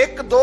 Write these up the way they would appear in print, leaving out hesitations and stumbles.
1-2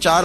4,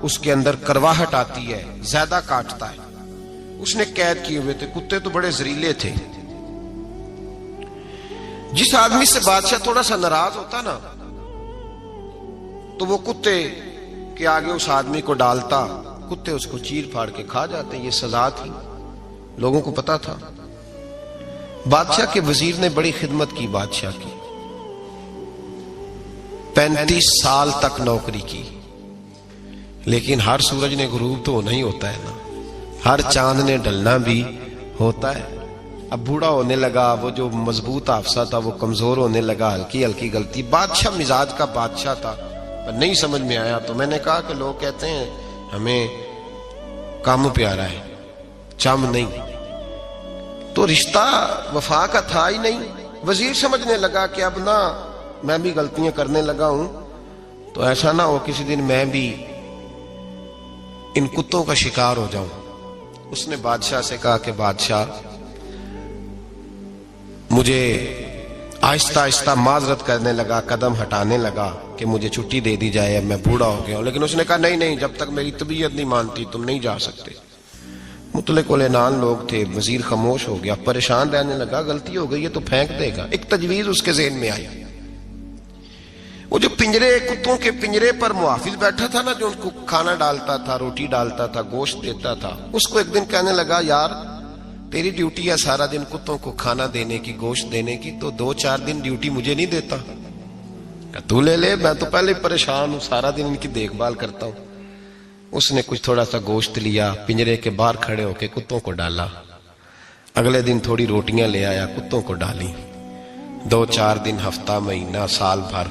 اس کے اندر کرواہٹ آتی ہے، زیادہ کاٹتا ہے. اس نے قید کیے ہوئے تھے. کتے تو بڑے زہریلے تھے. جس آدمی سے بادشاہ تھوڑا سا ناراض ہوتا نا تو وہ کتے کے آگے اس آدمی کو ڈالتا، کتے اس کو چیر پھاڑ کے کھا جاتے. یہ سزا تھی، لوگوں کو پتا تھا. بادشاہ کے وزیر نے بڑی خدمت کی بادشاہ کی. 35 سال تک نوکری کی. لیکن ہر سورج نے غروب تو ہونا ہی ہوتا ہے نا، ہر چاند نے ڈلنا بھی ہوتا ہے. اب بوڑھا ہونے لگا، وہ جو مضبوط حافظہ تھا وہ کمزور ہونے لگا، ہلکی ہلکی غلطی. بادشاہ مزاج کا بادشاہ تھا، پر نہیں سمجھ میں آیا. تو میں نے کہا کہ لوگ کہتے ہیں ہمیں کام پیارا ہے، چم نہیں. تو رشتہ وفا کا تھا ہی نہیں. وزیر سمجھنے لگا کہ اب نہ میں بھی غلطیاں کرنے لگا ہوں تو ایسا نہ ہو کسی دن میں بھی ان کتوں کا شکار ہو جاؤں. اس نے بادشاہ سے کہا کہ بادشاہ مجھے آہستہ آہستہ معذرت کرنے لگا، قدم ہٹانے لگا کہ مجھے چھٹی دے دی جائے، اب میں بوڑھا ہو گیا ہوں. لیکن اس نے کہا نہیں نہیں، جب تک میری طبیعت نہیں مانتی تم نہیں جا سکتے. مطلق العنان لوگ تھے. وزیر خاموش ہو گیا، پریشان رہنے لگا. غلطی ہو گئی ہے تو پھینک دے گا. ایک تجویز اس کے ذہن میں آئی. وہ جو پنجرے، کتوں کے پنجرے پر محافظ بیٹھا تھا نا، جو ان کو کھانا ڈالتا تھا، روٹی ڈالتا تھا، گوشت دیتا تھا، اس کو ایک دن کہنے لگا یار تیری ڈیوٹی ہے سارا دن کتوں کو کھانا دینے کی، گوشت دینے کی، تو 2-4 دن ڈیوٹی مجھے نہیں دیتا؟ کہ تو لے لے، میں تو پہلے پریشان ہوں، سارا دن ان کی دیکھ بھال کرتا ہوں. اس نے کچھ تھوڑا سا گوشت لیا، پنجرے کے باہر کھڑے ہو کے کتوں کو ڈالا. اگلے دن تھوڑی روٹیاں لے آیا، کتوں کو ڈالی. 2-4 دن، ہفتہ، مہینہ، سال بھر،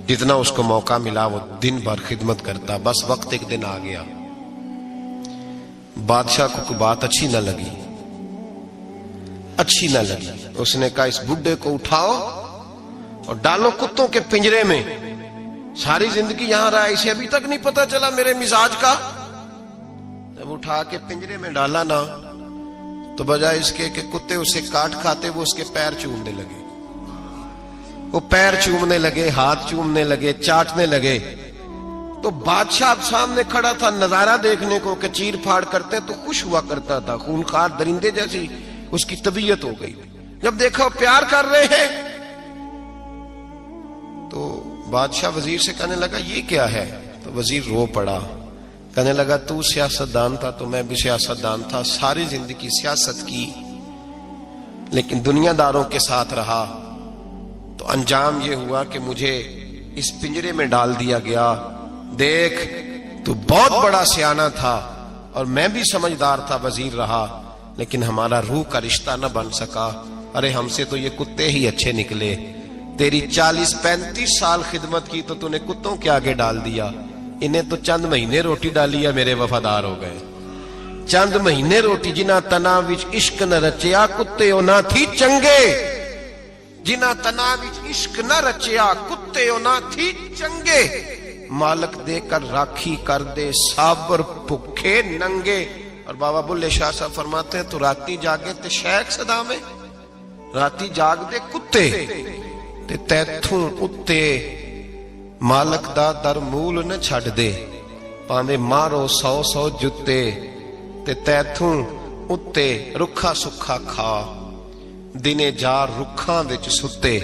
جتنا اس کو موقع ملا وہ دن بھر خدمت کرتا. بس وقت ایک دن آ گیا، بادشاہ کو کوئی بات اچھی نہ لگی. اس نے کہا اس بڈھے کو اٹھاؤ اور ڈالو کتوں کے پنجرے میں. ساری زندگی یہاں رہا، اسے ابھی تک نہیں پتا چلا میرے مزاج کا. جب اٹھا کے پنجرے میں ڈالا نا تو بجائے اس کے کہ کتے اسے کاٹ کھاتے، وہ اس کے پیر چومنے لگے. وہ پیر چومنے لگے، ہاتھ چومنے لگے، چاٹنے لگے. تو بادشاہ اب سامنے کھڑا تھا نظارہ دیکھنے کو کہ چیر پھاڑ کرتے تو خوش ہوا کرتا تھا، خونخوار درندے جیسی اس کی طبیعت ہو گئی. جب دیکھا وہ پیار کر رہے ہیں تو بادشاہ وزیر سے کہنے لگا یہ کیا ہے؟ تو وزیر رو پڑا، کہنے لگا تو سیاستدان تھا تو میں بھی سیاستدان تھا، ساری زندگی سیاست کی لیکن دنیا داروں کے ساتھ رہا تو انجام یہ ہوا کہ مجھے اس پنجرے میں ڈال دیا گیا. دیکھ تو بہت بڑا سیانہ تھا اور میں بھی سمجھدار تھا، وزیر رہا، لیکن ہمارا روح کا رشتہ نہ بن سکا. ارے ہم سے تو یہ کتے ہی اچھے نکلے. تیری 40-35 سال خدمت کی تو نے کتوں کے آگے ڈال دیا. انہیں تو چند مہینے روٹی ڈالی ہے، میرے وفادار ہو گئے. چند مہینے روٹی، جنہ تنا وچ عشق نہ رچیا کتے نہ تھی چنگے. جنہ تنا وچ عشق نہ رچیا کتے نہ تھی چنگے. مالک دے کر راکھی کر دے صابر بھکھے ننگے. اور بابا بلے شاہ صاحب فرماتے ہیں تو راتی جاگے تے شیخ صدا میں، راتی جاگ دے کتے تے تیتھوں اتے مالک دا در مول نہ چھڑ دے. پاویں مارو 100 جتے تے تیتھوں اتے رکھا سکھا کھا. دنے جار رکھاں وچ ستے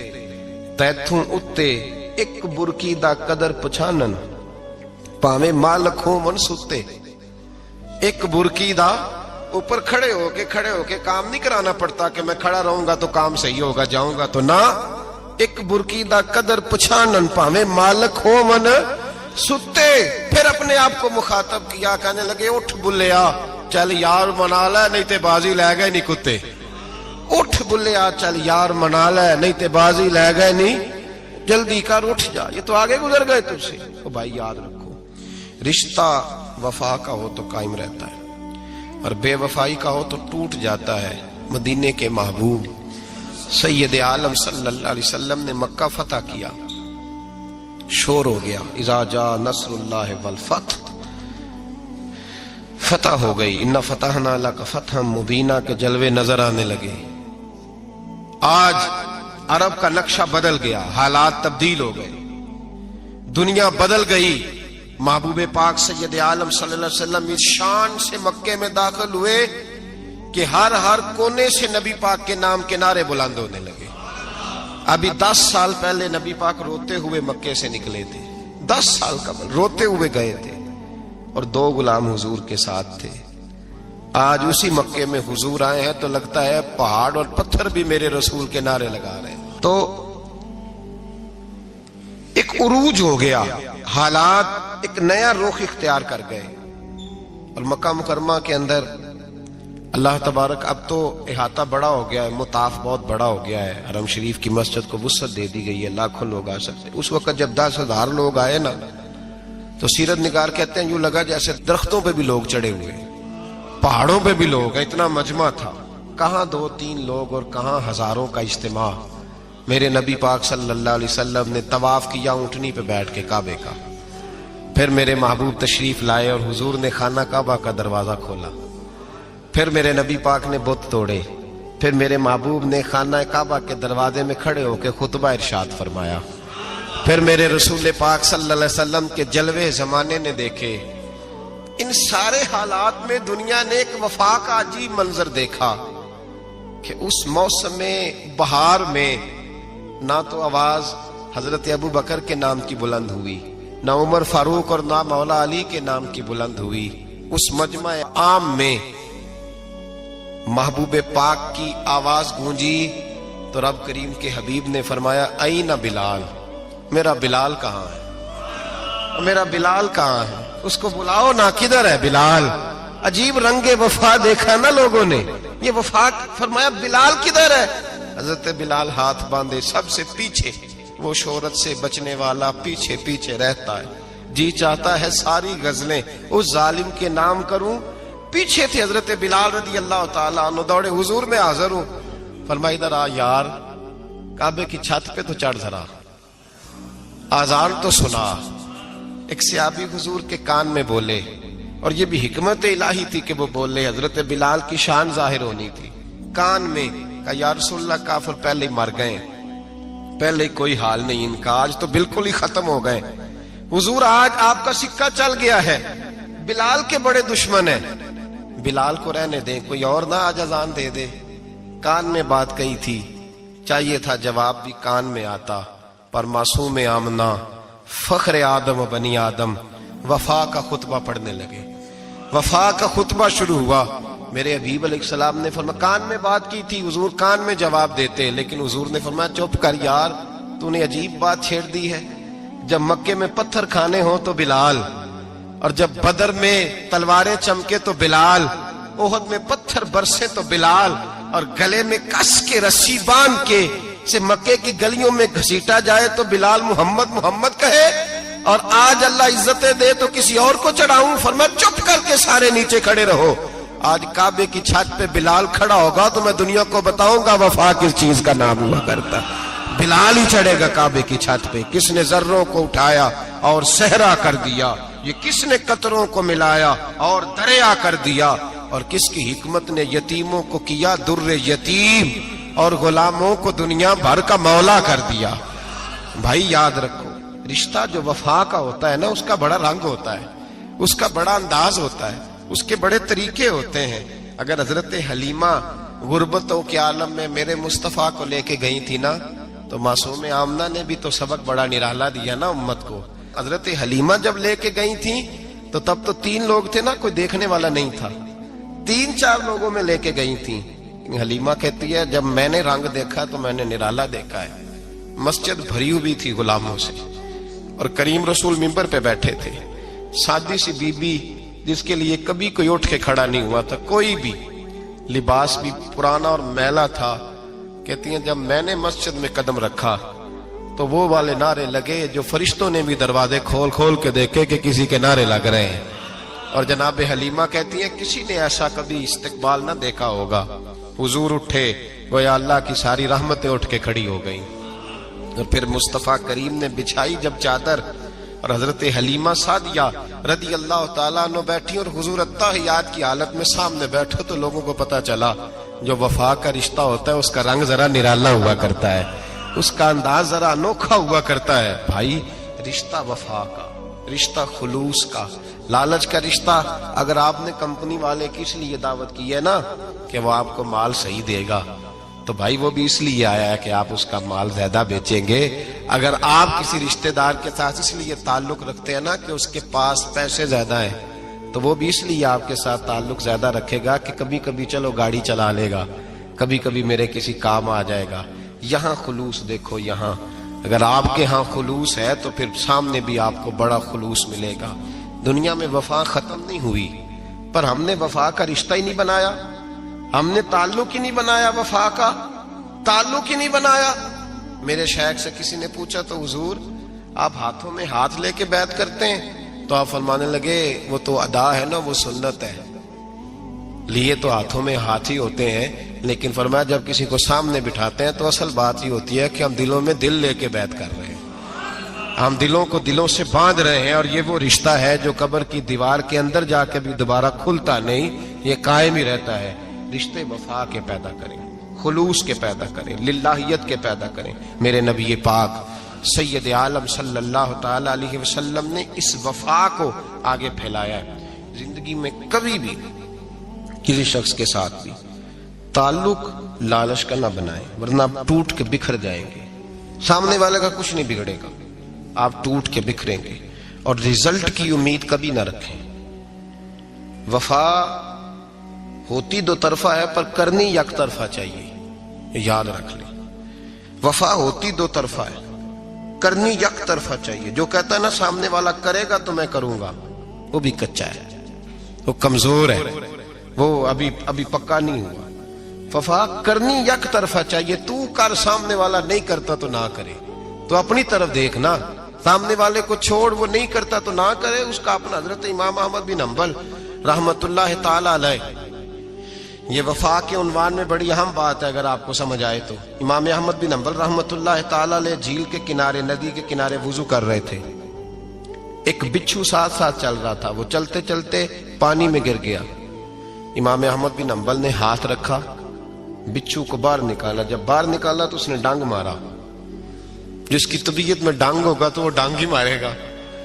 تیتھوں اتے ایک برکی دا قدر پچھانن. پاویں مالک ہو من ستے. ایک برکی دا اوپر کھڑے ہو کے کام نہیں کرانا پڑتا کہ میں کھڑا رہوں گا تو کام صحیح ہوگا، جاؤں گا تو نہ. ایک برکی دا قدر پچھانن پاویں مالک ہو من ستے. پھر اپنے آپ کو مخاطب کیا، کہنے لگے اٹھ بلیا چل یار منا لے نہیں تے بازی لے گئے نہیں کتے. اٹھ بلیا چل یار منا لے نہیں تے بازی لے گئے نہیں، جلدی کر اٹھ جا، یہ تو آگے گزر گئے تجھ سے. تو بھائی یاد رکھو، رشتہ وفا کا ہو تو قائم رہتا ہے اور بے وفائی کا ہو تو ٹوٹ جاتا ہے. مدینے کے محبوب سید عالم صلی اللہ علیہ وسلم نے مکہ فتح کیا، شور ہو گیا اذا جاء نصر اللہ والفتح. فتح ہو گئی، ان فتحنا لک فتحا مبینا کے جلوے نظر آنے لگے. آج عرب کا نقشہ بدل گیا، حالات تبدیل ہو گئے، دنیا بدل گئی. محبوب پاک سید عالم صلی اللہ علیہ وسلم اس شان سے مکے میں داخل ہوئے کہ ہر کونے سے نبی پاک کے نام کے نعرے بلند ہونے لگے. ابھی 10 سال پہلے نبی پاک روتے ہوئے مکے سے نکلے تھے. 10 سال قبل روتے ہوئے گئے تھے اور 2 غلام حضور کے ساتھ تھے. آج اسی مکے میں حضور آئے ہیں تو لگتا ہے پہاڑ اور پتھر بھی میرے رسول کے نعرے لگا رہے ہیں. تو ایک عروج ہو گیا, حالات ایک نیا رخ اختیار کر گئے. اور مکہ مکرمہ کے اندر اللہ تبارک اب تو احاطہ بڑا ہو گیا ہے, مطاف بہت بڑا ہو گیا ہے. حرم شریف کی مسجد کو وسعت دے دی گئی ہے, لاکھوں لوگ آ سکتے. اس وقت جب 10,000 لوگ آئے نا تو سیرت نگار کہتے ہیں یوں لگا جیسے درختوں پہ بھی لوگ چڑھے ہوئے, پہاڑوں پہ بھی لوگ, اتنا مجمع تھا. کہاں 2-3 لوگ اور کہاں ہزاروں کا اجتماع. میرے نبی پاک صلی اللہ علیہ وسلم نے طواف کیا اونٹنی پہ بیٹھ کے کعبے کا. پھر میرے محبوب تشریف لائے اور حضور نے خانہ کعبہ کا دروازہ کھولا. پھر میرے نبی پاک نے بت توڑے. پھر میرے محبوب نے خانہ کعبہ کے دروازے میں کھڑے ہو کے خطبہ ارشاد فرمایا. پھر میرے رسول پاک صلی اللہ علیہ وسلم کے جلوے زمانے نے دیکھے. ان سارے حالات میں دنیا نے ایک وفا کا عجیب منظر دیکھا کہ اس موسم بہار میں نہ تو آواز حضرت ابو بکر کے نام کی بلند ہوئی, نہ عمر فاروق اور نہ مولا علی کے نام کی بلند ہوئی. اس مجمع عام میں محبوب پاک کی آواز گونجی تو رب کریم کے حبیب نے فرمایا این بلال, میرا بلال کہاں ہے, میرا بلال کہاں ہے, اس کو بلاؤ نا, کدھر ہے بلال. عجیب رنگ وفا دیکھا نا لوگوں نے, یہ وفا. فرمایا بلال کدھر ہے. حضرت بلال ہاتھ باندھے سب سے پیچھے, وہ شہرت سے بچنے والا پیچھے پیچھے رہتا ہے. جی چاہتا ہے ساری غزلیں اس ظالم کے نام کروں. پیچھے تھے حضرت بلال رضی اللہ تعالیٰ عنہ, دوڑے حضور میں حاضر ہوں. فرمایا ادھر آ یار, کعبے کی چھت پہ تو چڑھ ذرا, آذان تو سنا. ایک صحابی حضور کے کان میں بولے, اور یہ بھی حکمت الہی تھی کہ وہ بولے. حضرت بلال کی شان ظاہر ہونی تھی. کان میں کہا یا رسول اللہ کافر پہلے ہی مر گئے, پہلے ہی کوئی حال نہیں ان کا, آج تو بالکل ہی ختم ہو گئے. حضور آج آپ کا سکہ چل گیا ہے, بلال کے بڑے دشمن ہیں, بلال کو رہنے دیں, کوئی اور نہ آج اذان دے دے. کان میں بات کہی تھی, چاہیے تھا جواب بھی کان میں آتا, پر معصوم آمنہ فخر آدم و بنی آدم وفا کا خطبہ پڑھنے لگے. وفا کا خطبہ شروع ہوا. میرے حبیب علیہ السلام نے فرمایا کان میں بات کی تھی, حضور کان میں جواب دیتے, لیکن حضور نے فرمایا چپ کر یار, تو نے عجیب بات چھیڑ دی ہے. جب مکے میں پتھر کھانے ہوں تو بلال, اور جب بدر میں تلواریں چمکے تو بلال, احد میں پتھر برسے تو بلال, اور گلے میں کس کے رسی باندھ کے سے مکے کی گلیوں میں گھسیٹا جائے تو بلال محمد محمد کہے. اور آج اللہ عزتیں دے تو کسی اور کو چڑھاؤں. فرمایا چپ کر کے سارے نیچے کھڑے رہو. آج کعبے کی چھت پہ بلال کھڑا ہوگا تو میں دنیا کو بتاؤں گا وفا کس چیز کا نام ہوا کرتا. بلال ہی چڑھے گا کعبے کی چھت پہ. کس نے ذروں کو اٹھایا اور صحرا کر دیا, یہ کس نے قطروں کو ملایا اور دریا کر دیا, اور کس کی حکمت نے یتیموں کو کیا در یتیم اور غلاموں کو دنیا بھر کا مولا کر دیا. بھائی یاد رکھو, رشتہ جو وفا کا ہوتا ہے نا, اس کا بڑا رنگ ہوتا ہے, اس کا بڑا انداز ہوتا ہے, اس کے بڑے طریقے ہوتے ہیں. اگر حضرت حلیمہ غربتوں کے عالم میں میرے مصطفیٰ کو لے کے گئی تھی نا, تو معصوم آمنہ نے بھی تو سبق بڑا نرالا دیا نا امت کو. حضرت حلیمہ جب لے کے گئی تھی تو تب تو 3 لوگ تھے نا, کوئی دیکھنے والا نہیں تھا. 3-4 لوگوں میں لے کے گئی تھی. حلیمہ کہتی ہے جب میں نے رنگ دیکھا تو میں نے نرالا دیکھا ہے. مسجد بھری ہوئی تھی غلاموں سے, اور کریم رسول منبر پہ بیٹھے تھے. سادی سی بی بی جس کے لیے کبھی کوئی اٹھ کے کھڑا نہیں ہوا تھا, کوئی بھی, لباس بھی پرانا اور میلا تھا. کہتی ہیں جب میں نے مسجد میں قدم رکھا تو وہ والے نعرے لگے جو فرشتوں نے بھی دروازے کھول کھول کے دیکھے کہ کسی کے نعرے لگ رہے ہیں. اور جناب حلیمہ کہتی ہیں کسی نے ایسا کبھی استقبال نہ دیکھا ہوگا. حضور اٹھے, گویا اللہ کی ساری رحمتیں اٹھ کے کھڑی ہو گئیں. اور پھر مصطفیٰ کریم نے بچھائی جب چادر, اور حضرت حلیمہ سعدیہ رضی اللہ تعالیٰ عنہ بیٹھی, اور حضور التحیات کی حالت میں سامنے بیٹھے, تو لوگوں کو پتا چلا جو وفا کا رشتہ ہوتا ہے اس کا رنگ ذرا نرالا ہوا کرتا ہے, اس کا انداز ذرا انوکھا ہوا کرتا ہے. بھائی رشتہ وفا کا, رشتہ خلوص کا، لالچ کا رشتہ اگر آپ نے کمپنی والے کی اس لیے دعوت کی ہے نا کہ وہ آپ کو مال صحیح دے گا، تو بھائی وہ بھی اس لیے آیا ہے کہ آپ اس کا مال زیادہ بیچیں گے۔ اگر آپ کسی رشتہ دار کے ساتھ اس لیے تعلق رکھتے ہیں نا کہ اس کے پاس پیسے زیادہ ہیں، تو وہ بھی اس لیے آپ کے ساتھ تعلق زیادہ رکھے گا کہ کبھی کبھی چلو گاڑی چلا لے گا، کبھی کبھی میرے کسی کام آ جائے گا۔ یہاں خلوص دیکھو، یہاں اگر آپ کے ہاں خلوص ہے تو پھر سامنے بھی آپ کو بڑا خلوص ملے گا۔ دنیا میں وفا ختم نہیں ہوئی، پر ہم نے وفا کا رشتہ ہی نہیں بنایا، ہم نے تعلق ہی نہیں بنایا، وفا کا تعلق ہی نہیں بنایا۔ میرے شیخ سے کسی نے پوچھا تو حضور آپ ہاتھوں میں ہاتھ لے کے بیعت کرتے ہیں؟ تو آپ فرمانے لگے وہ تو ادا ہے نا، وہ سنت ہے، لیے تو ہاتھوں میں ہاتھ ہی ہوتے ہیں، لیکن فرمایا جب کسی کو سامنے بٹھاتے ہیں تو اصل بات یہ ہوتی ہے کہ ہم دلوں میں دل لے کے بیعت کر رہے ہیں، ہم دلوں کو دلوں سے باندھ رہے ہیں، اور یہ وہ رشتہ ہے جو قبر کی دیوار کے اندر جا کے بھی دوبارہ کھلتا نہیں، یہ قائم ہی رہتا ہے۔ رشتے وفا کے پیدا کریں، خلوص کے پیدا کریں، للہیت کے پیدا کریں۔ میرے نبی پاک سید عالم صلی اللہ تعالی علیہ وسلم نے اس وفا کو آگے پھیلایا ہے۔ زندگی میں کبھی بھی کسی شخص کے ساتھ بھی تعلق لالچ کا نہ بنائیں، ورنہ آپ ٹوٹ کے بکھر جائیں گے، سامنے والے کا کچھ نہیں بگڑے گا، آپ ٹوٹ کے بکھریں گے، اور رزلٹ کی امید کبھی نہ رکھیں۔ وفا ہوتی دو طرفہ ہے پر کرنی یک طرفہ چاہیے، یاد رکھ لیں، وفا ہوتی دو طرفہ ہے، کرنی یک طرفہ چاہیے۔ جو کہتا ہے نا سامنے والا کرے گا تو میں کروں گا، وہ بھی کچا ہے، وہ کمزور ہے، وہ ابھی پکا نہیں ہوا۔ وفا کرنی یک طرفہ چاہیے، تو کر، سامنے والا نہیں کرتا تو نہ کرے، تو اپنی طرف دیکھنا، سامنے والے کو چھوڑ، وہ نہیں کرتا تو نہ کرے، اس کا اپنا۔ حضرت امام احمد بن حنبل رحمت اللہ تعالی علیہ، یہ وفا کے عنوان میں بڑی اہم بات ہے اگر آپ کو سمجھ آئے تو۔ امام احمد بن حنبل رحمت اللہ تعالی علیہ جھیل کے کنارے، ندی کے کنارے وضو کر رہے تھے، ایک بچھو ساتھ ساتھ چل رہا تھا، وہ چلتے چلتے پانی میں گر گیا۔ امام احمد بن حنبل نے ہاتھ رکھا، بچھو کو باہر نکالا، جب باہر نکالا تو اس نے ڈانگ مارا۔ جس کی طبیعت میں ڈانگ ہوگا تو وہ ڈانگ ہی مارے گا،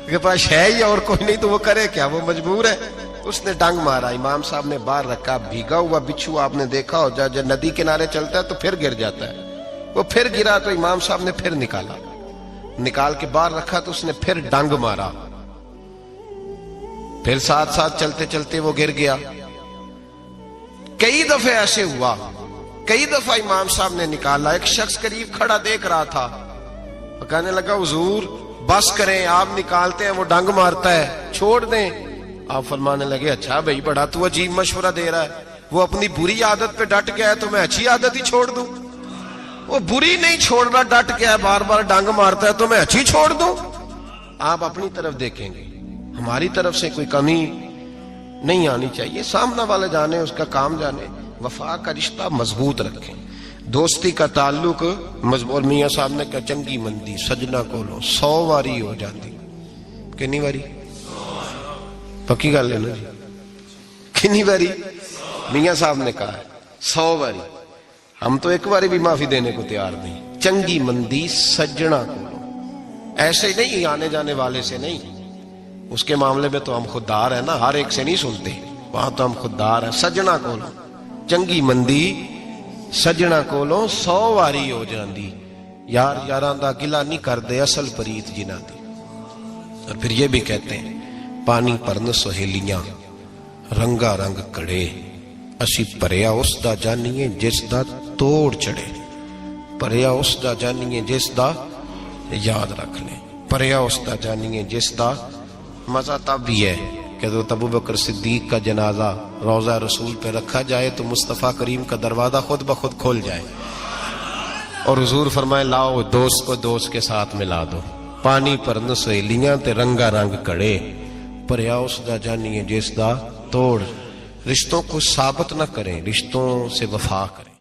کے پاس ہے ہی اور کوئی نہیں تو وہ کرے کیا، وہ مجبور ہے، اس نے ڈانگ مارا۔ امام صاحب نے باہر رکھا، بھیگا ہوا بچھو آپ نے دیکھا ہو جب ندی کنارے چلتا ہے تو پھر گر جاتا ہے، وہ پھر گرا تو امام صاحب نے پھر نکالا، نکال کے باہر رکھا تو اس نے پھر ڈانگ مارا، پھر ساتھ ساتھ چلتے چلتے وہ گر گیا۔ کئی دفعے ایسے ہوا، کئی دفعہ امام صاحب نے نکالا۔ ایک شخص قریب کھڑا دیکھ رہا تھا، کہنے لگا حضور بس کریں، آپ نکالتے ہیں وہ ڈانگ مارتا ہے، چھوڑ دیں۔ آپ فرمانے لگے اچھا بھائی بڑا تو عجیب مشورہ دے رہا ہے، وہ اپنی بری عادت پہ ڈٹ گیا ہے تو میں اچھی عادت ہی چھوڑ دوں؟ وہ بری نہیں چھوڑ رہا، ڈٹ گیا ہے، بار بار ڈانگ مارتا ہے تو میں اچھی چھوڑ دوں؟ آپ اپنی طرف دیکھیں گے، ہماری طرف سے کوئی کمی نہیں آنی چاہیے، سامنے والے جانے، اس کا کام جانے۔ وفا کا رشتہ مضبوط رکھیں، دوستی کا تعلق مضبوط۔ میاں صاحب نے کہا چنگی مندی سجنا کولو 100 واری ہو جاتی، کنی واری؟ پکی گل ہے نا جی، کنی واری؟ میاں صاحب نے کہا 100 واری، ہم تو ایک باری بھی معافی دینے کو تیار نہیں۔ چنگی مندی سجنا کولو، ایسے نہیں آنے جانے والے سے نہیں، اس کے معاملے میں تو ہم خوددار ہیں نا، ہر ایک سے نہیں سنتے، وہاں تو ہم خوددار ہیں۔ سجنا کولو چنگی مندی سجنا کولو 100 واری ہو جاندی، یار یاراں دا گلا نہیں کردے اصل پریت جنہاں دی۔ اور پھر یہ بھی کہتے ہیں پانی پرن سہیلیاں رنگا رنگ کڑے، اسی پریا اس دا جانیے جس دا توڑ چڑھے، پریا اس دا جانیے جس دا، یاد رکھ لیں، پریا اس دا جانیے جس دا۔ مزہ تب بھی ہے کہ حضرت ابو بکر صدیق کا جنازہ روضہ رسول پہ رکھا جائے تو مصطفیٰ کریم کا دروازہ خود بخود کھول جائے، اور حضور فرمائے لاؤ دوست کو دوست کے ساتھ ملا دو، پانی پرن سہیلیاں تے رنگا رنگ کڑے، پریا اس دا جانیے جس دا توڑ۔ رشتوں کو ثابت نہ کریں، رشتوں سے وفا کریں۔